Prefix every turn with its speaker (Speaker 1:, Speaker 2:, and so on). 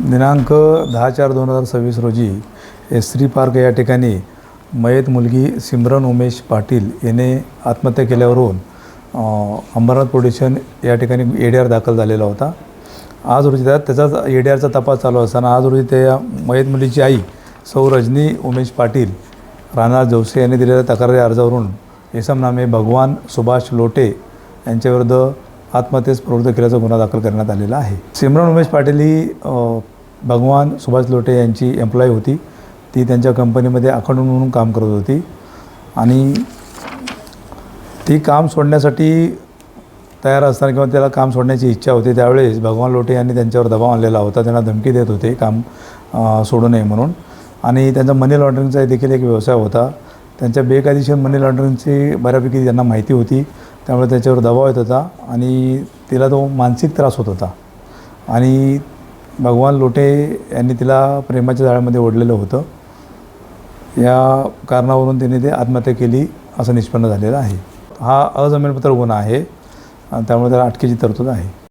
Speaker 1: दिनांक 10/4/2026 रोजी S3 park या ठिकाणी मयत मुलगी सिमरन उमेश पाटील याने आत्महत्या केल्यावरून अंबरनाथ पोलीस स्टेशन या ठिकाणी ADR दाखल झालेला होता। आज रोजी त्याचा ADRचा तपास चालू असताना आज रोजी त्या मयत मुलीची आई सौ रजनी उमेश पाटील राहणार जवसे यांनी दिलेल्या तक्रारी अर्जावरून इसम नामे भगवान सुभाष लोटे यांच्याविरुद्ध आत्महत्येस प्रवृत्त केल्याचा गुन्हा दाखल करण्यात आलेला आहे। सिमरन उमेश पाटील ही भगवान सुभाष लोटे यांची एम्प्लॉई होती। ती त्यांच्या कंपनीमध्ये अकाउंटंट म्हणून काम करत होती आणि ती काम सोडण्यासाठी तयार असताना किंवा त्याला काम सोडण्याची इच्छा होती त्यावेळेस भगवान लोटे यांनी त्यांच्यावर दबाव आणलेला होता। त्यांना धमकी देत होते काम सोडू नये म्हणून आणि त्यांचा मनी लॉन्ड्रिंगचा देखील एक व्यवसाय होता। त्यांच्या बेकायदेशीर मनी लॉन्ड्रिंगची बऱ्यापैकी त्यांना माहिती होती, त्यामुळे त्याच्यावर दबाव येत होता आणि तिला तो मानसिक त्रास होत होता आणि भगवान लोटे यांनी तिला प्रेमाच्या जाळ्यामध्ये ओढलेलं होतं। या कारणावरून तिने ते आत्महत्या केली असं निष्पन्न झालेलं आहे। हा अजामीनपात्र गुन्हा आहे आणि त्यामुळे त्याला अटकेची तरतूद आहे।